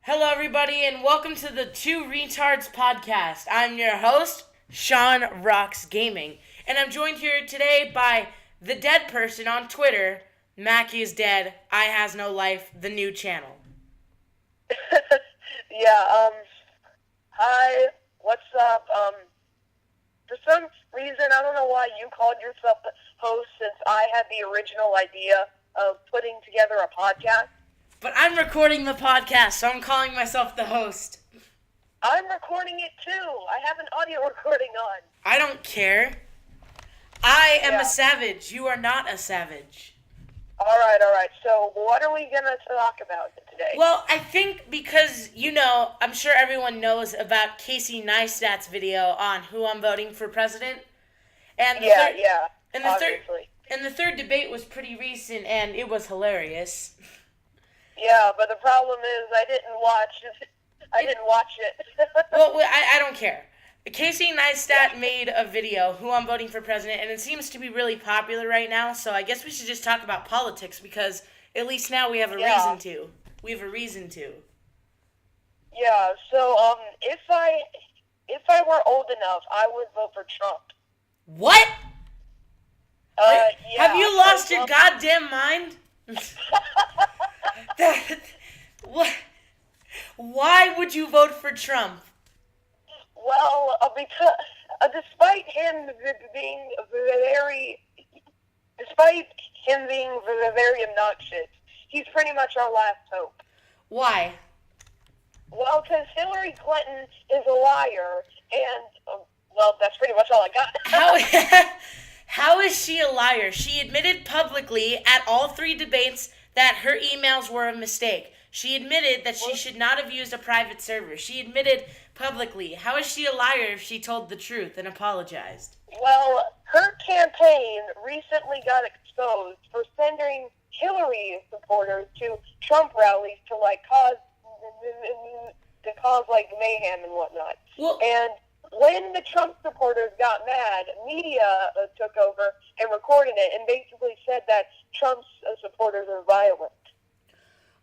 Hello, everybody, and welcome to the Two Retards podcast. I'm your host, Sean Rocks Gaming, and I'm joined here today by the dead person on Twitter, Mackie is dead, I has no life, the new channel. Yeah, hi, what's up? For some reason, I don't know why you called yourself the host since I had the original idea of putting together a podcast. But I'm recording the podcast, so I'm calling myself the host. I'm recording it too. I have an audio recording on. I don't care. I am a savage. You are not a savage. All right. So what are we going to talk about today? Well, I think because, I'm sure everyone knows about Casey Neistat's video on who I'm voting for president. And obviously. And the third debate was pretty recent, and it was hilarious. Yeah, but the problem is I didn't watch it. Well, I don't care. Casey Neistat made a video, who I'm voting for president, and it seems to be really popular right now, so I guess we should just talk about politics, because at least now we have a reason to. We have a reason to. Yeah, so, if I were old enough, I would vote for Trump. What? Yeah. Have you lost your goddamn mind? What? Why would you vote for Trump? Well, because despite him being very obnoxious, he's pretty much our last hope. Why? Well, because Hillary Clinton is a liar, and that's pretty much all I got. How is she a liar? She admitted publicly at all three debates that her emails were a mistake. She admitted that she should not have used a private server. She admitted publicly. How is she a liar if she told the truth and apologized? Well, her campaign recently got exposed for sending Hillary supporters to Trump rallies to cause mayhem and whatnot. Well, and when the Trump supporters got mad, media took over and recorded it and basically said that Trump's supporters are violent.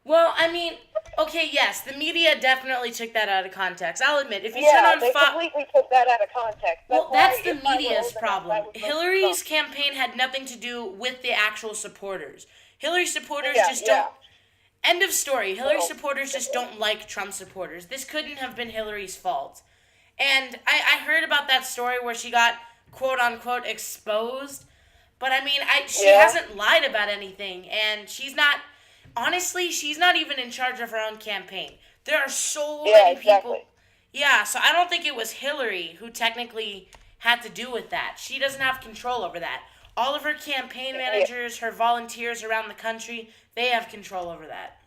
Well, I mean, okay, yes, the media definitely took that out of context. I'll admit, if you they completely took that out of context. That's the media's problem. Hillary's campaign had nothing to do with the actual supporters. Hillary's supporters don't. End of story. Hillary's supporters just don't like Trump supporters. This couldn't have been Hillary's fault. And I heard about that story where she got quote-unquote exposed. But, I mean, she hasn't lied about anything. And she's not even in charge of her own campaign. There are so many people. Yeah, so I don't think it was Hillary who technically had to do with that. She doesn't have control over that. All of her campaign managers, her volunteers around the country, they have control over that.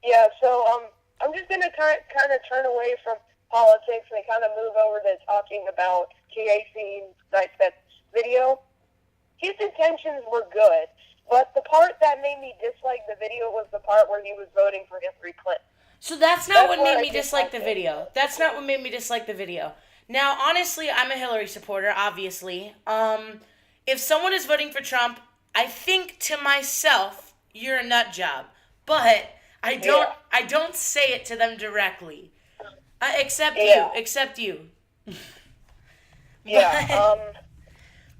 Yeah, so I'm just going to kind of turn away from politics and kind of move over to talking about Casey Neistat's video. His intentions were good, but the part that made me dislike the video was the part where he was voting for Hillary Clinton. So that's not what made me dislike the video. That's not what made me dislike the video. Now, honestly, I'm a Hillary supporter, obviously. If someone is voting for Trump, I think to myself, you're a nut job. But I don't say it to them directly. Except you.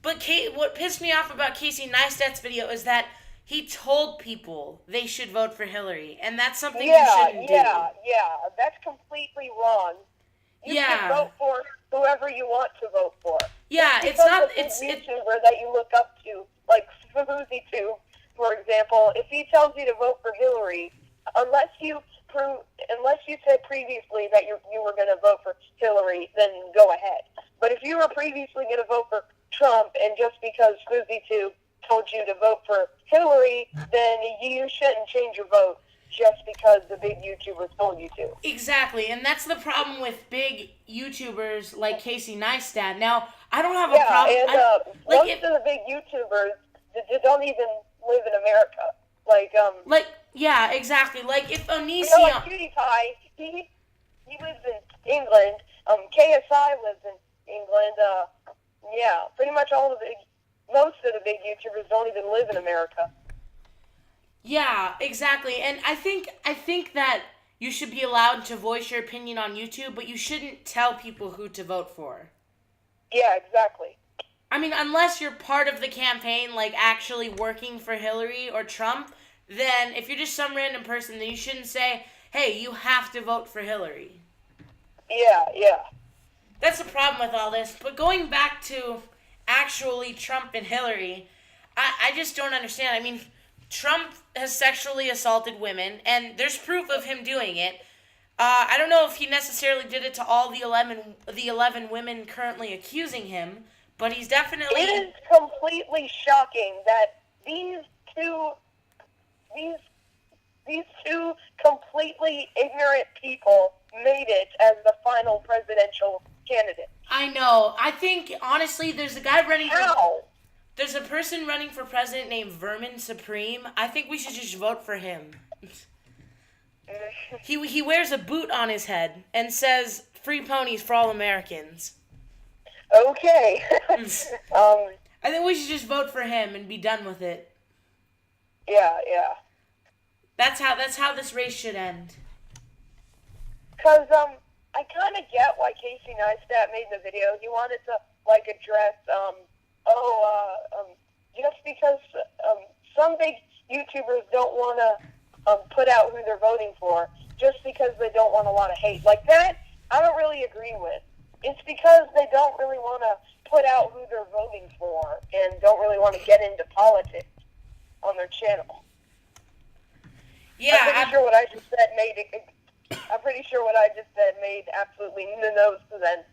But what pissed me off about Casey Neistat's video is that he told people they should vote for Hillary, and that's something you shouldn't do. Yeah, that's completely wrong. You should vote for whoever you want to vote for. Yeah, it's YouTuber that you look up to, like FoozyTube, for example. If he tells you to vote for Hillary, unless you said previously that you were going to vote for Hillary, then go ahead. But if you were previously going to vote for Trump, and just because FoozyTube told you to vote for Hillary, then you shouldn't change your vote just because the big YouTubers told you to. Exactly, and that's the problem with big YouTubers like Casey Neistat. Now, I don't have a problem. And most of the big YouTubers they don't even live in America. Yeah, exactly. Like if Onision, like PewDiePie, he lives in England. KSI lives in England. Pretty much most of the big YouTubers don't even live in America. Yeah, exactly. And I think that you should be allowed to voice your opinion on YouTube, but you shouldn't tell people who to vote for. Yeah, exactly. I mean, unless you're part of the campaign, like actually working for Hillary or Trump, then if you're just some random person, then you shouldn't say, hey, you have to vote for Hillary. Yeah. That's the problem with all this. But going back to actually Trump and Hillary, I just don't understand. I mean, Trump has sexually assaulted women, and there's proof of him doing it. I don't know if he necessarily did it to all the 11 women currently accusing him, but he's definitely... It is completely shocking that these two completely ignorant people made it as the final presidential candidate. I know. I think, honestly, there's a guy running How? There's a person running for president named Vermin Supreme. I think we should just vote for him. He wears a boot on his head and says, free ponies for all Americans. Okay. I think we should just vote for him and be done with it. Yeah. That's how this race should end. Because, I kind of get why Casey Neistat made the video. He wanted to, address, just because, some big YouTubers don't want to, put out who they're voting for, just because they don't want a lot of hate. Like that, I don't really agree with. It's because they don't really want to put out who they're voting for and don't really want to get into politics on their channel. Yeah, I'm pretty sure what I just said made absolutely no sense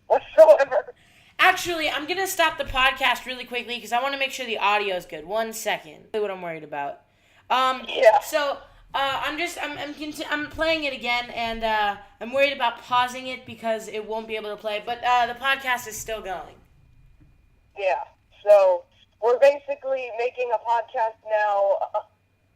whatsoever. Actually, I'm gonna stop the podcast really quickly because I want to make sure the audio is good. 1 second. That's what I'm worried about. Yeah. So I'm playing it again, and I'm worried about pausing it because it won't be able to play. But the podcast is still going. Yeah. So we're basically making a podcast now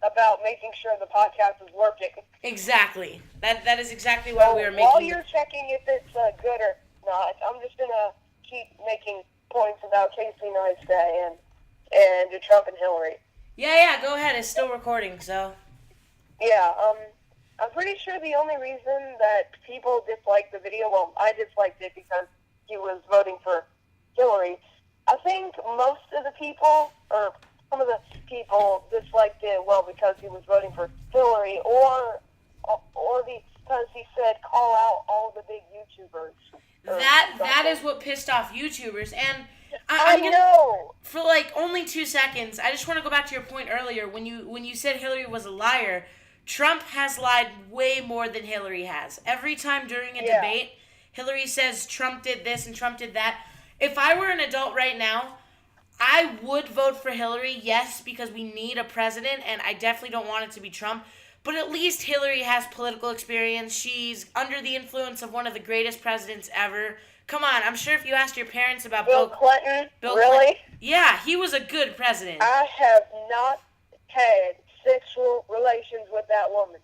about making sure the podcast is working. Exactly. That is exactly why we are making. While you're checking if it's good or not, I'm just gonna keep making points about Casey Neistat and Trump and Hillary. Yeah. Go ahead. It's still recording. So. Yeah. I'm pretty sure the only reason that people disliked the video, well, I disliked it because he was voting for Hillary. I think most of the people, or some of the people, disliked it, well, because he was voting for Hillary, or because he said call out all the big YouTubers. That is what pissed off YouTubers, and I know. For only 2 seconds, I just want to go back to your point earlier when you said Hillary was a liar. Trump has lied way more than Hillary has. Every time during a debate, Hillary says Trump did this and Trump did that. If I were an adult right now, I would vote for Hillary, yes, because we need a president, and I definitely don't want it to be Trump. But at least Hillary has political experience. She's under the influence of one of the greatest presidents ever. Come on, I'm sure if you asked your parents about Bill Clinton, really? Yeah, he was a good president. I have not had sexual relations with that woman.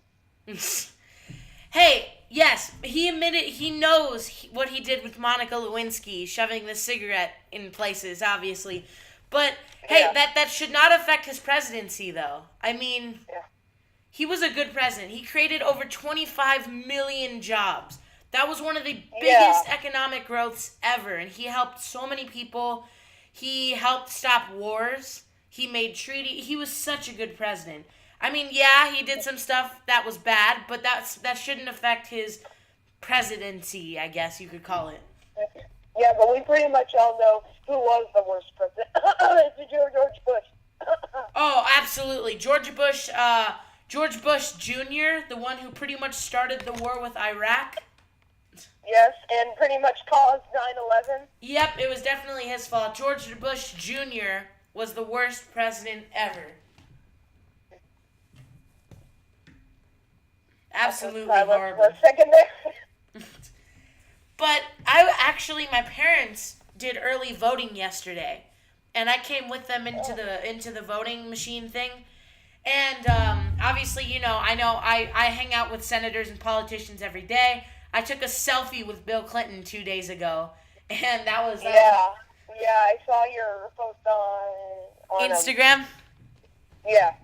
Hey, yes, he admitted he knows what he did with Monica Lewinsky, shoving the cigarette in places, obviously. But, hey, that should not affect his presidency, though. I mean, he was a good president. He created over 25 million jobs. That was one of the biggest economic growths ever, and he helped so many people. He helped stop wars. He made treaty. He was such a good president. I mean, yeah, he did some stuff that was bad, but that shouldn't affect his presidency, I guess you could call it. Yeah, but we pretty much all know who was the worst president. It's George Bush. Oh, absolutely. George Bush Jr., the one who pretty much started the war with Iraq. Yes, and pretty much caused 9/11. Yep, it was definitely his fault. George Bush Jr. was the worst president ever. Absolutely horrible. A second there. But my parents did early voting yesterday, and I came with them into the voting machine thing. And obviously, I hang out with senators and politicians every day. I took a selfie with Bill Clinton 2 days ago, and that was Yeah, I saw your post on Instagram. Yeah.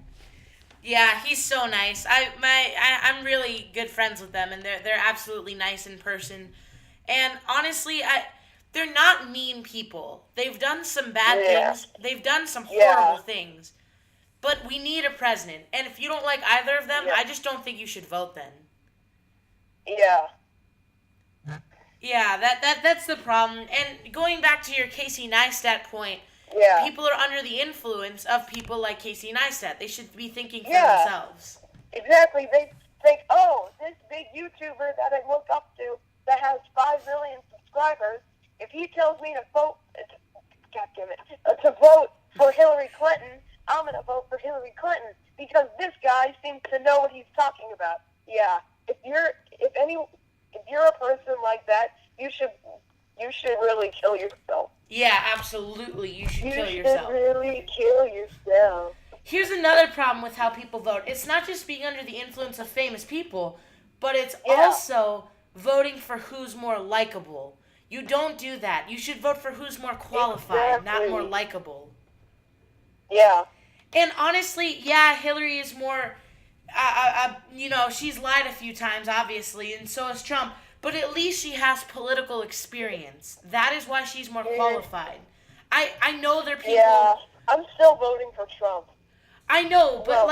Yeah, he's so nice. I'm really good friends with them, and they're absolutely nice in person. And honestly, they're not mean people. They've done some bad Yeah. things. They've done some Yeah. horrible things. But we need a president. And if you don't like either of them, Yeah. I just don't think you should vote then. Yeah. Yeah, that's the problem. And going back to your Casey Neistat point, Yeah. people are under the influence of people like Casey Neistat. They should be thinking for Yeah. themselves. Exactly. They think, oh, this big YouTuber that I look up to that has 5 million subscribers, if he tells me to vote, God damn it, to vote for Hillary Clinton, I'm going to vote for Hillary Clinton because this guy seems to know what he's talking about. Yeah. If you're a person like that, you should really kill yourself. Yeah, absolutely. You should kill yourself. You should really kill yourself. Here's another problem with how people vote. It's not just being under the influence of famous people, but it's also voting for who's more likable. You don't do that. You should vote for who's more qualified, not more likable. Yeah. And honestly, yeah, Hillary is more, she's lied a few times, obviously, and so has Trump. But at least she has political experience. That is why she's more qualified. I know there are people... Yeah, I'm still voting for Trump. I know, but,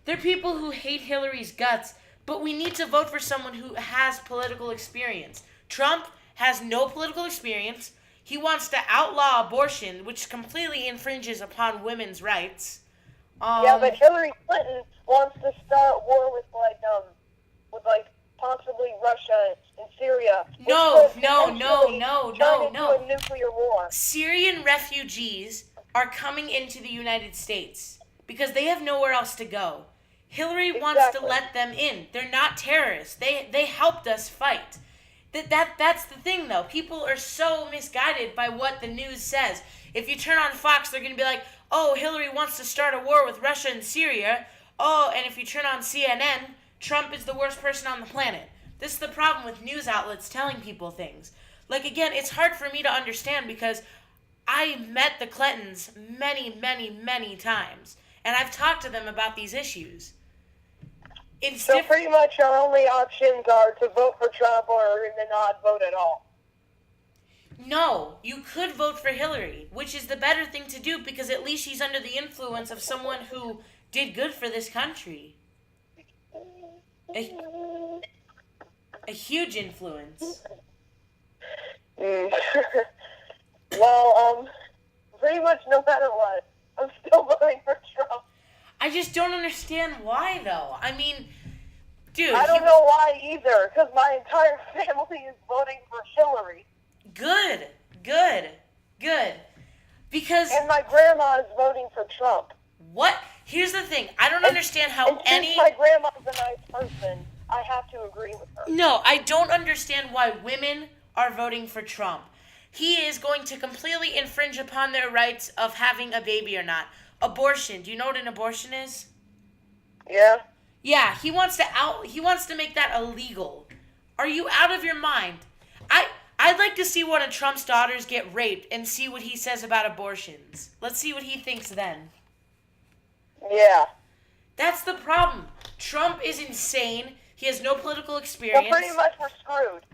there are people who hate Hillary's guts, but we need to vote for someone who has political experience. Trump has no political experience. He wants to outlaw abortion, which completely infringes upon women's rights. Yeah, but Hillary Clinton wants to start war with possibly Russia and Syria. No. A nuclear war. Syrian refugees are coming into the United States because they have nowhere else to go. Hillary wants to let them in. They're not terrorists. They helped us fight. That's the thing, though. People are so misguided by what the news says. If you turn on Fox, they're going to be like, oh, Hillary wants to start a war with Russia and Syria. Oh, and if you turn on CNN, Trump is the worst person on the planet. This is the problem with news outlets telling people things. Again, it's hard for me to understand because I met the Clintons many, many, many times. And I've talked to them about these issues. So pretty much our only options are to vote for Trump or to not vote at all. No, you could vote for Hillary, which is the better thing to do because at least she's under the influence of someone who did good for this country. A huge influence. Well, pretty much no matter what, I'm still voting for Trump. I just don't understand why, though. I mean, dude. I don't know why either, because my entire family is voting for Hillary. Good. Because... And my grandma is voting for Trump. What? Here's the thing. I don't understand how since my grandma's a nice person, I have to agree with her. No, I don't understand why women are voting for Trump. He is going to completely infringe upon their rights of having a baby or not. Abortion. Do you know what an abortion is? Yeah. Yeah, he wants to make that illegal. Are you out of your mind? I'd like to see one of Trump's daughters get raped and see what he says about abortions. Let's see what he thinks then. Yeah. That's the problem. Trump is insane. He has no political experience. So pretty much we're screwed.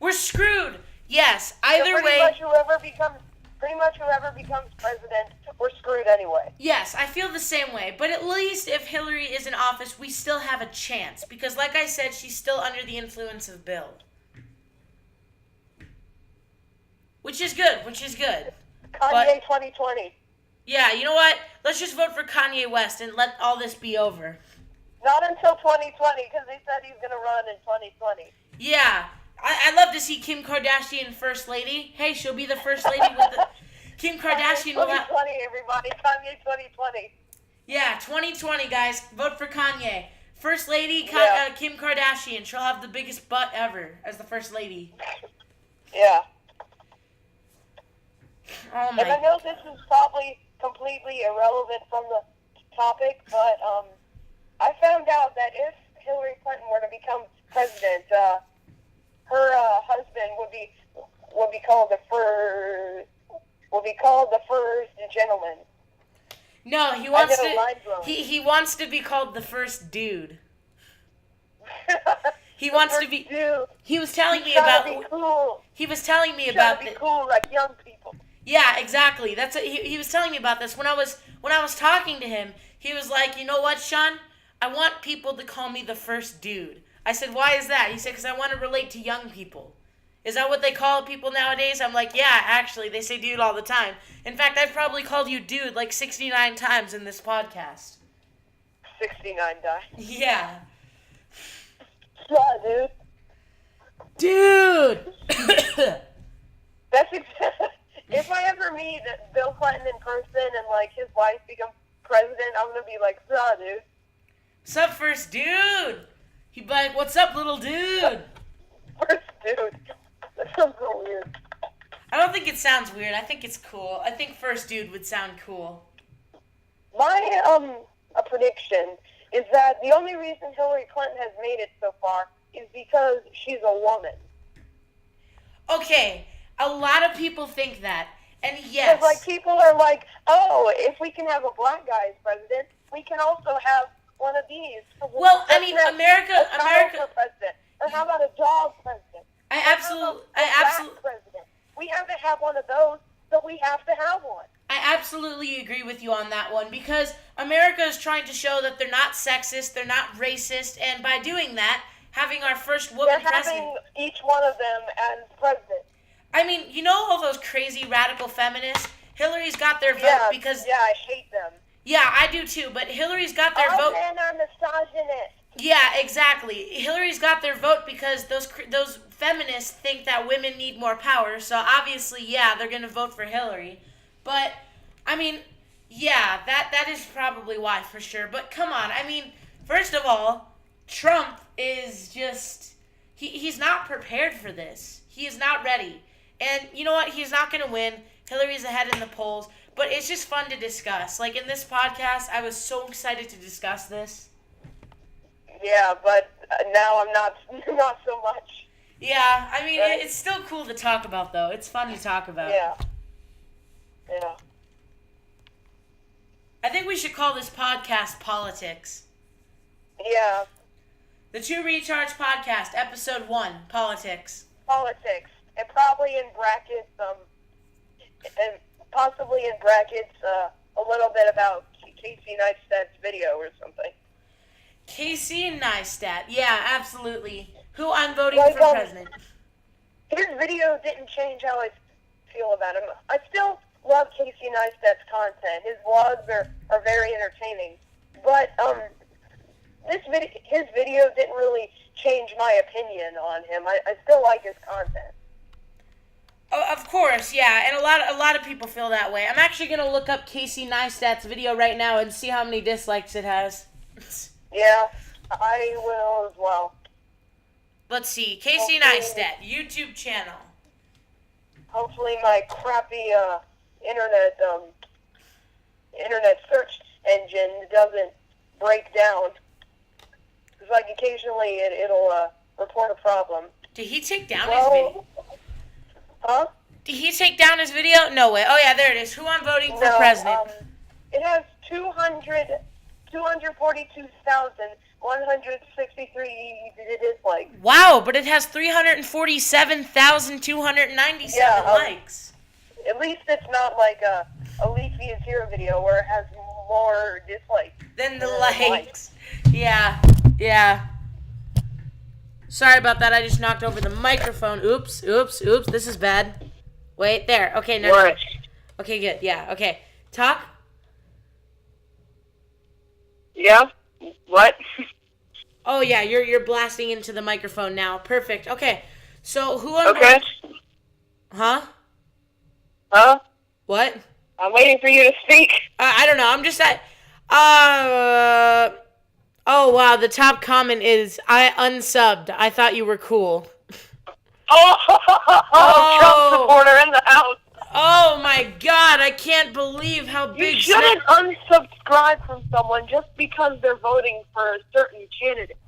We're screwed. Yes. Either way. Pretty much whoever becomes president, we're screwed anyway. Yes, I feel the same way. But at least if Hillary is in office, we still have a chance. Because like I said, she's still under the influence of Bill. Which is good. Kanye 2020. Yeah, you know what? Let's just vote for Kanye West and let all this be over. Not until 2020, because they said he's going to run in 2020. Yeah. I'd love to see Kim Kardashian First Lady. Hey, she'll be the First Lady with the... Kim Kardashian will have... 2020, everybody. Kanye 2020. Yeah, 2020, guys. Vote for Kanye. First Lady, Kim Kardashian. She'll have the biggest butt ever as the First Lady. Yeah. Oh my... And I know this is probably completely irrelevant from the topic, but I found out that if Hillary Clinton were to become president, her husband would be called the first gentleman. No, he wants to. He wants to be called the first dude. He wants to be. Dude. He was telling me about. Be cool. He was telling me about. Be cool like young people. Yeah, exactly. That's what he was telling me about this when I was talking to him. He was like, you know what, Sean? I want people to call me the first dude. I said, why is that? He said, because I want to relate to young people. Is that what they call people nowadays? I'm like, yeah, actually, they say dude all the time. In fact, I've probably called you dude like 69 times in this podcast. 69 times? Yeah. Yeah, dude. Dude! That's exactly... If I ever meet Bill Clinton in person and, like, his wife becomes president, I'm going to be like, dude. What's up, first dude? He'd be like, what's up, little dude? First dude. That sounds so weird. I don't think it sounds weird. I think it's cool. I think first dude would sound cool. My, a prediction is that the only reason Hillary Clinton has made it so far is because she's a woman. Okay, a lot of people think that. And yes. Because, like, people are like, oh, if we can have a black guy as president, we can also have one of these. Well, I mean, America. President. Or how about a dog president? I absolutely. President. We have to have one of those, so we have to have one. I absolutely agree with you on that one because America is trying to show that they're not sexist, they're not racist, and by doing that, having our first woman president. They're having each one of them as president. I mean, you know all those crazy radical feminists? Hillary's got their vote because... Yeah, I hate them. Yeah, I do too, but Hillary's got their vote... All men are misogynist. Yeah, exactly. Hillary's got their vote because those feminists think that women need more power, so obviously, yeah, they're going to vote for Hillary. But, I mean, yeah, that is probably why, for sure. But come on, I mean, first of all, Trump is just... He's not prepared for this. He is not ready. And you know what? He's not going to win. Hillary's ahead in the polls. But it's just fun to discuss. Like, in this podcast, I was so excited to discuss this. Yeah, but now I'm not so much. Yeah, I mean, it's still cool to talk about, though. It's fun to talk about. Yeah. I think we should call this podcast Politics. Yeah. The Two Retards Podcast, Episode 1, Politics. Politics. And probably in brackets, and possibly in brackets, a little bit about Casey Neistat's video or something. Casey Neistat, yeah, absolutely. Who I'm voting for president. His video didn't change how I feel about him. I still love Casey Neistat's content. His vlogs are very entertaining. But his video didn't really change my opinion on him. I still like his content. Oh, of course, yeah, and a lot of people feel that way. I'm actually gonna look up Casey Neistat's video right now and see how many dislikes it has. Yeah, I will as well. Let's see, Casey Neistat, YouTube channel. Hopefully my crappy internet search engine doesn't break down. Because like occasionally it'll report a problem. Did he take down his video? Huh? Did he take down his video? No way. Oh yeah, there it is. Who I'm voting for president. It has 242,163 dislikes. Wow, but it has 347,297 likes. At least it's not like a Leafy is Here video where it has more dislikes than the likes. Yeah. Sorry about that. I just knocked over the microphone. Oops. This is bad. Wait, there. Okay, no. What? Okay, good. Yeah, okay. Talk? Yeah? What? Oh, yeah, you're blasting into the microphone now. Perfect. Okay. So, who I'm Okay. Huh? Huh? What? I'm waiting for you to speak. I don't know. I'm just at... Oh, wow. The top comment is, I unsubbed. I thought you were cool. Oh, Trump supporter in the house. Oh, my God. I can't believe how big... You shouldn't unsubscribe from someone just because they're voting for a certain candidate.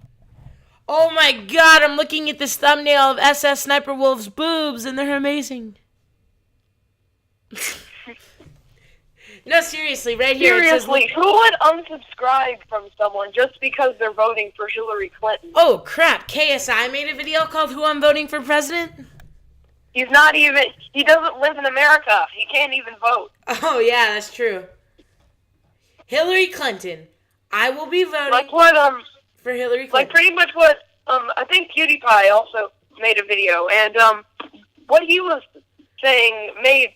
Oh, my God. I'm looking at this thumbnail of SS Sniper Wolf's boobs, and they're amazing. No, seriously, right here. Seriously, who would unsubscribe from someone just because they're voting for Hillary Clinton? Oh, crap. KSI made a video called Who I'm Voting for President? He doesn't live in America. He can't even vote. Oh, yeah, that's true. Hillary Clinton. I will be voting for Hillary Clinton. Like pretty much what, I think PewDiePie also made a video, and what he was saying made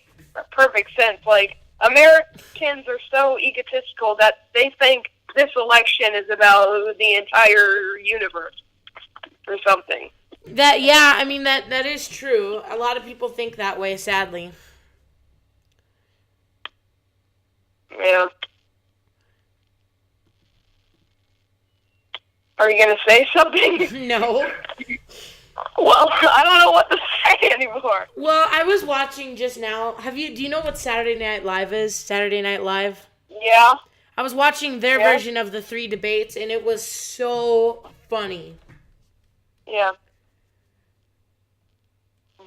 perfect sense. Like, Americans are so egotistical that they think this election is about the entire universe or something. That is true. A lot of people think that way, sadly. Yeah. Are you going to say something? No. Well, I don't know what to say anymore. Well, I was watching just now. Do you know what Saturday Night Live is? Saturday Night Live? Yeah. I was watching their version of the 3 debates, and it was so funny. Yeah.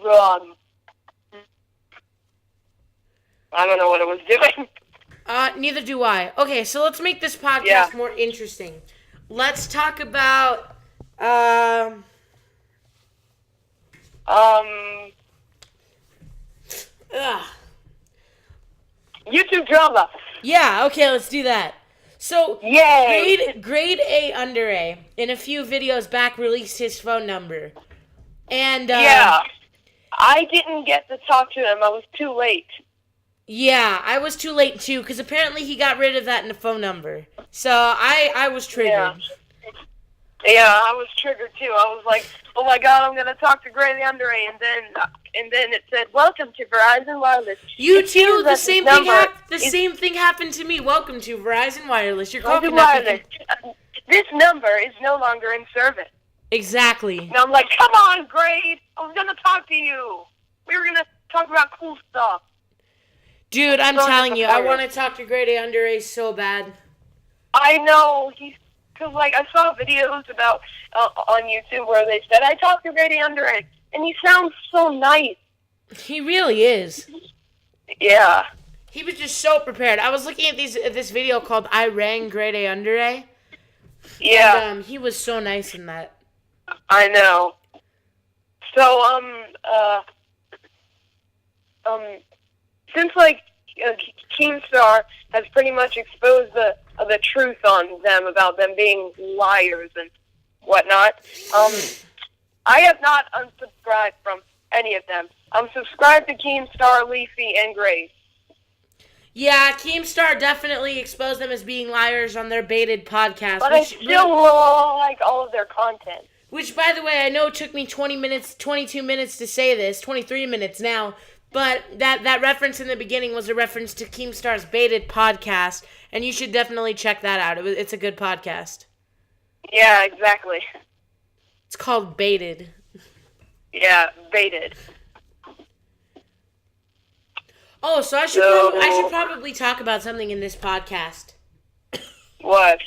Wrong. I don't know what it was doing. Neither do I. Okay, so let's make this podcast more interesting. Let's talk about, YouTube drama. Yeah, okay, let's do that. So, Yay! grade A under A, in a few videos back, released his phone number. And, I didn't get to talk to him. I was too late. Yeah, I was too late, too, because apparently he got rid of that in the phone number. So, I was triggered. Yeah, I was triggered, too. I was like, oh, my God, I'm going to talk to grade A under A, and then it said, welcome to Verizon Wireless. You too, the same thing happened to me. Welcome to Verizon Wireless. Your call This number is no longer in service. Exactly. And I'm like, come on, Grade. I was going to talk to you. We were going to talk about cool stuff. Dude, I'm telling you, I want to talk to Grade A under A so bad. I know. Because, like, I saw videos about on YouTube where they said, I talked to Grade A under A. And he sounds so nice. He really is. Yeah. He was just so prepared. I was looking at this video called I Rang Grade A Under A. Yeah. And he was so nice in that. I know. So, since, like, Keemstar has pretty much exposed the truth on them about them being liars and whatnot, I have not unsubscribed from any of them. I'm subscribed to Keemstar, Leafy, and Grace. Yeah, Keemstar definitely exposed them as being liars on their baited podcast. But I still like all of their content. Which, by the way, I know it took me 22 minutes to say this, 23 minutes now, but that reference in the beginning was a reference to Keemstar's baited podcast, and you should definitely check that out. It's a good podcast. Yeah, exactly. It's called Baited. Yeah, Baited. Oh, so I should probably talk about something in this podcast. What?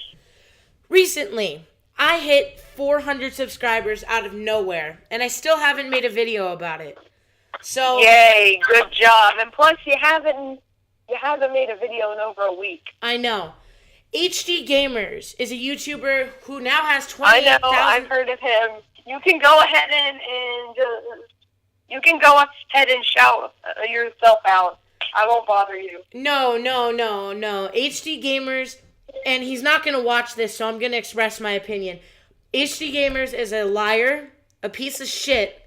Recently, I hit 400 subscribers out of nowhere, and I still haven't made a video about it. So yay, good job. And plus, you haven't made a video in over a week. I know. HD Gamers is a YouTuber who now has 28,000. I know, I've heard of him. You can go ahead and shout yourself out. I won't bother you. No. HD Gamers, and he's not going to watch this, so I'm going to express my opinion. HD Gamers is a liar, a piece of shit,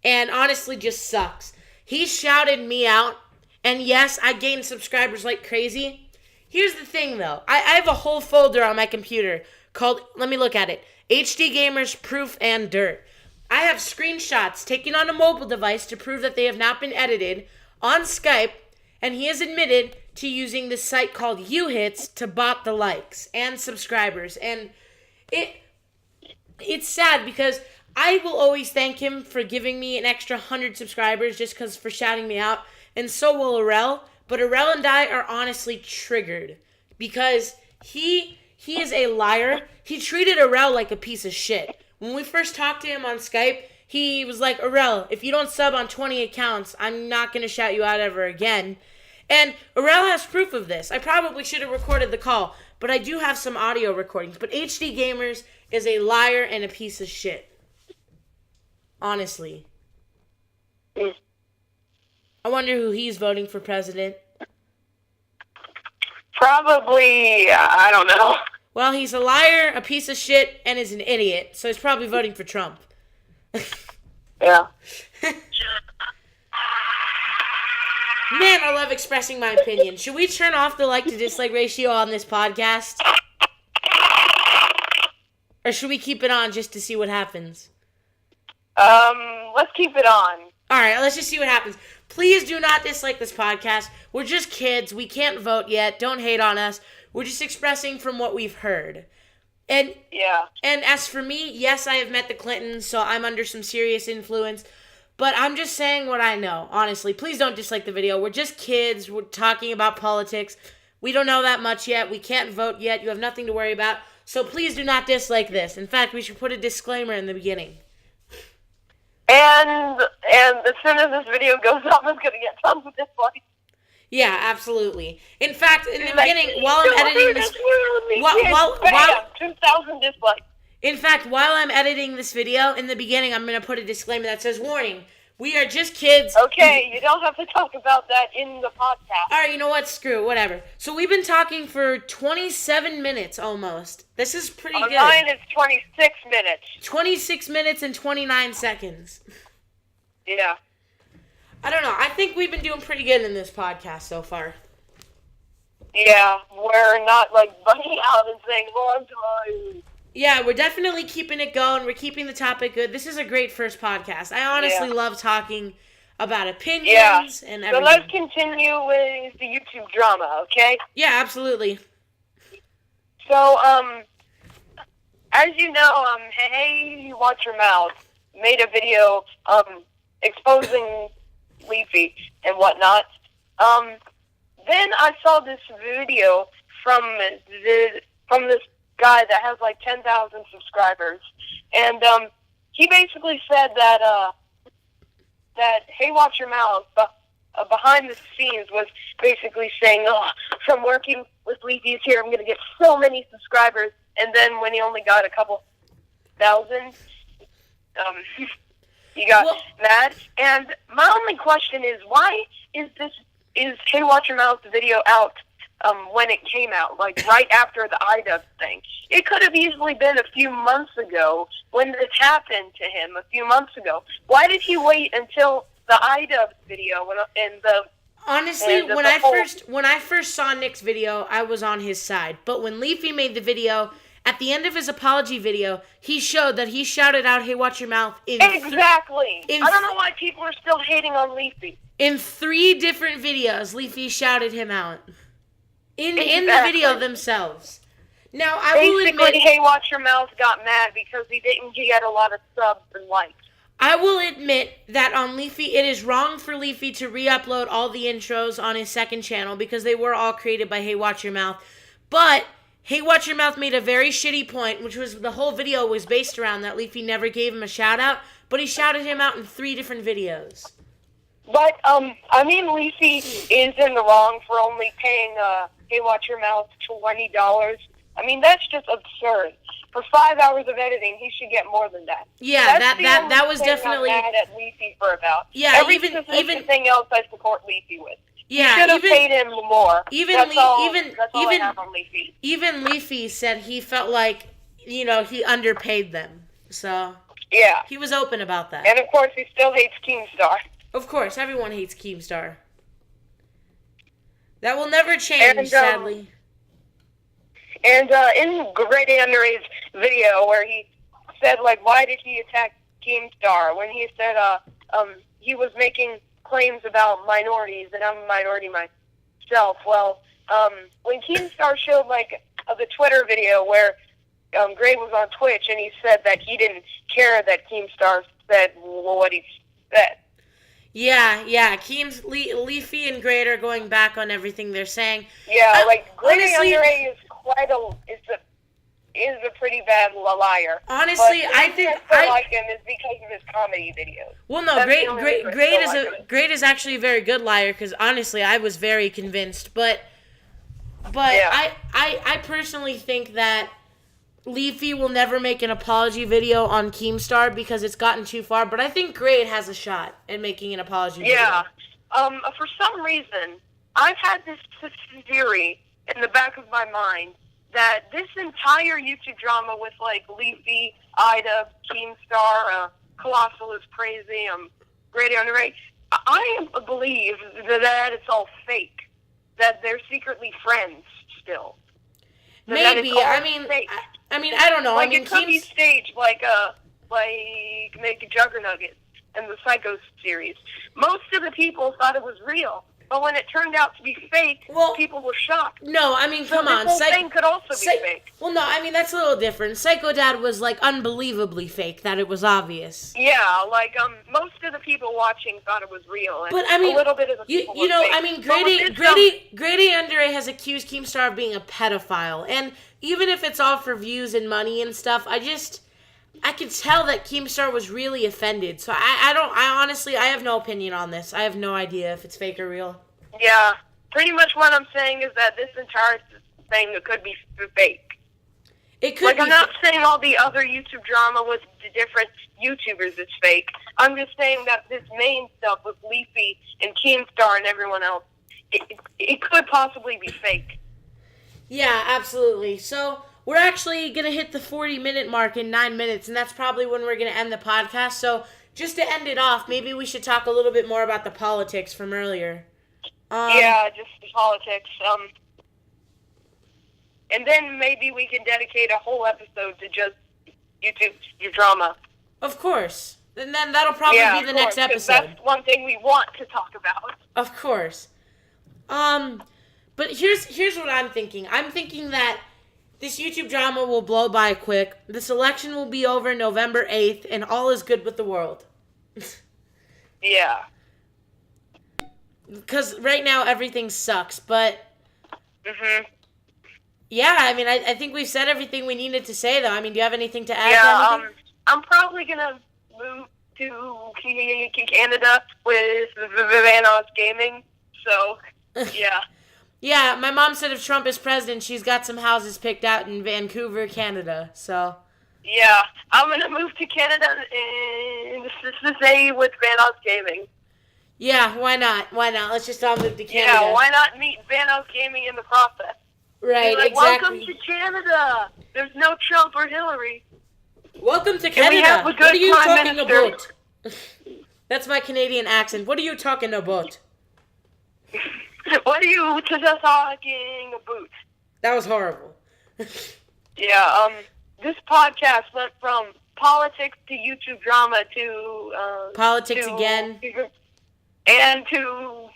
and honestly just sucks. He shouted me out, and yes, I gained subscribers like crazy. Here's the thing, though. I have a whole folder on my computer called, let me look at it, HD Gamers Proof and Dirt. I have screenshots taken on a mobile device to prove that they have not been edited on Skype, and he has admitted to using this site called YouHits to bot the likes and subscribers. And it's sad because I will always thank him for giving me an extra 100 subscribers just because for shouting me out, and so will Arel. But Arel and I are honestly triggered because he is a liar. He treated Arel like a piece of shit. When we first talked to him on Skype, he was like, Arel, if you don't sub on 20 accounts, I'm not going to shout you out ever again. And Arel has proof of this. I probably should have recorded the call, but I do have some audio recordings. But HD Gamers is a liar and a piece of shit. Honestly. I wonder who he's voting for president. Probably, I don't know. Well, he's a liar, a piece of shit, and is an idiot. So he's probably voting for Trump. Yeah. Man, I love expressing my opinion. Should we turn off the like to dislike ratio on this podcast? Or should we keep it on just to see what happens? Let's keep it on. Alright, let's just see what happens. Please do not dislike this podcast. We're just kids. We can't vote yet. Don't hate on us. We're just expressing from what we've heard. And as for me, yes, I have met the Clintons, so I'm under some serious influence. But I'm just saying what I know, honestly. Please don't dislike the video. We're just kids. We're talking about politics. We don't know that much yet. We can't vote yet. You have nothing to worry about. So please do not dislike this. In fact, we should put a disclaimer in the beginning. And as soon as this video goes up, it's going to get tons of dislikes. Yeah, absolutely. In fact, in the beginning, while I'm editing this... 2,000 dislikes. In fact, while I'm editing this video, in the beginning, I'm going to put a disclaimer that says, warning, we are just kids. Okay, you don't have to talk about that in the podcast. All right, you know what? Screw it, whatever. So we've been talking for 27 minutes almost. This is pretty good. Mine is 26 minutes. 26 minutes and 29 seconds. Yeah. I don't know. I think we've been doing pretty good in this podcast so far. Yeah, we're not, bugging out and saying, oh, I'm tired. Yeah, we're definitely keeping it going. We're keeping the topic good. This is a great first podcast. I honestly love talking about opinions and everything. So let's continue with the YouTube drama, okay? Yeah, absolutely. So, as you know, Hey Watch Your Mouth made a video, exposing Leafy and whatnot. Then I saw this video from this guy that has 10,000 subscribers, and he basically said that Hey Watch Your Mouth behind the scenes was basically saying, oh, from working with Leafy's here, I'm going to get so many subscribers, and then when he only got a couple thousand, he got mad. And my only question is, why is Hey Watch Your Mouth video out when it came out, right after the IDUB thing? It could have easily been a few months ago when this happened to him a few months ago. Why did he wait until the IDUB video Honestly, when I first saw Nick's video, I was on his side. But when Leafy made the video, at the end of his apology video, he showed that he shouted out, "Hey, watch your mouth." Exactly. I don't know why people are still hating on Leafy. In 3 different videos, Leafy shouted him out. In the video themselves. Now, I will admit... Hey Watch Your Mouth got mad because he didn't get a lot of subs and likes. I will admit that on Leafy, it is wrong for Leafy to re-upload all the intros on his second channel because they were all created by Hey Watch Your Mouth. But Hey Watch Your Mouth made a very shitty point, which was the whole video was based around that Leafy never gave him a shout-out, but he shouted him out in 3 different videos. But, Leafy is in the wrong for only paying, Hey Watch Your Mouth $20. That's just absurd. For 5 hours of editing, he should get more than that. Yeah, that was definitely... I'm mad at Leafy for about. Yeah, everything else I support Leafy with. Yeah, you should have paid him more. That's all I have on Leafy. Even Leafy said he felt like, he underpaid them. So... Yeah. He was open about that. And, of course, he still hates Keemstar. Of course, everyone hates Keemstar. That will never change, sadly. And in Great Andre's video where he said, why did he attack Keemstar? When he said he was making claims about minorities, and I'm a minority myself. Well, when Keemstar showed, the Twitter video where Gray was on Twitch, and he said that he didn't care that Keemstar said what he said. Yeah. Leafy and Gray are going back on everything they're saying. Yeah, Gray Andre is is a pretty bad liar. Honestly, I think I like him is because of his comedy videos. Well, no, Great is actually a very good liar because honestly, I was very convinced. But yeah. I personally think that Leafy will never make an apology video on Keemstar because it's gotten too far. But I think Great has a shot at making an apology video. Yeah. For some reason, I've had this theory in the back of my mind that this entire YouTube drama with, like, Leafy, Ida, Keemstar, Colossal is crazy, Grady on the Ray, I believe that it's all fake. That they're secretly friends still. Maybe. I mean, I don't know. Like, I mean, it could be staged like make Juggernaut and the Psycho series. Most of the people thought it was real. But when it turned out to be fake, people were shocked. No, I mean, come on. The whole thing could also be fake. Well, no, I mean, that's a little different. Psycho Dad was, like, unbelievably fake, that it was obvious. Yeah, like, most of the people watching thought it was real. And but, I mean, a little bit of the people you know, fake. I mean, Grady Andre has accused Keemstar of being a pedophile. And even if it's all for views and money and stuff, I could tell that Keemstar was really offended. So I honestly have no opinion on this. I have no idea if it's fake or real. Yeah. Pretty much what I'm saying is that this entire thing could be fake. It could be. I'm not saying all the other YouTube drama with the different YouTubers is fake. I'm just saying that this main stuff with Leafy and Keemstar and everyone else, it could possibly be fake. Yeah, absolutely. So we're actually going to hit the 40-minute mark in 9 minutes, and that's probably when we're going to end the podcast. So just to end it off, maybe we should talk a little bit more about the politics from earlier. Yeah, just the politics. And then maybe we can dedicate a whole episode to just YouTube drama. Of course. And then that'll probably be the next episode. That's one thing we want to talk about. Of course. But here's what I'm thinking. I'm thinking that this YouTube drama will blow by quick. This election will be over November 8th, and all is good with the world. Yeah. Because right now everything sucks, but... Mhm. Yeah, I mean, I think we've said everything we needed to say, though. I mean, do you have anything to add to anything? I'm probably going to move to Canada with Vanos Gaming, so, yeah. Yeah, my mom said if Trump is president, she's got some houses picked out in Vancouver, Canada, so... Yeah, I'm going to move to Canada and stay with Vanos Gaming. Yeah, why not? Why not? Let's just all move to Canada. Yeah, why not meet Vanos Gaming in the process? Right, like, exactly. Welcome to Canada. There's no Trump or Hillary. Welcome to Canada. What are you talking about? That's my Canadian accent. What are you talking about? What are you talking about? That was horrible. Yeah, this podcast went from politics to YouTube drama to... politics again. And to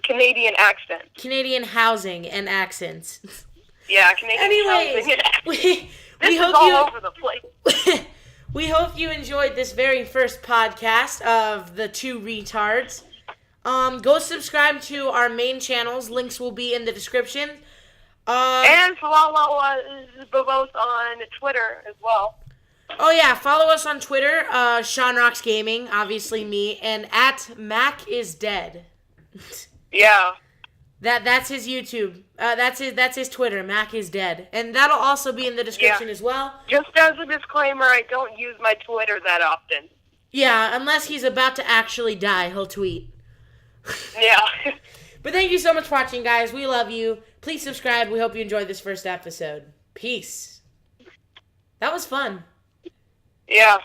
Canadian accent. Canadian housing and accents. Yeah, Canadian housing and accents. This is all over the place. We hope you enjoyed this very first podcast of the two retards. Go subscribe to our main channels. Links will be in the description. And follow us both on Twitter as well. Oh yeah, follow us on Twitter, Sean Rocks Gaming, obviously me, and at Mac is Dead. Yeah. That's his YouTube. That's his Twitter, Mac is Dead. And that'll also be in the description as well. Just as a disclaimer, I don't use my Twitter that often. Yeah, unless he's about to actually die, he'll tweet. Yeah. But thank you so much for watching, guys. We love you. Please subscribe. We hope you enjoyed this first episode. Peace. That was fun. Yeah.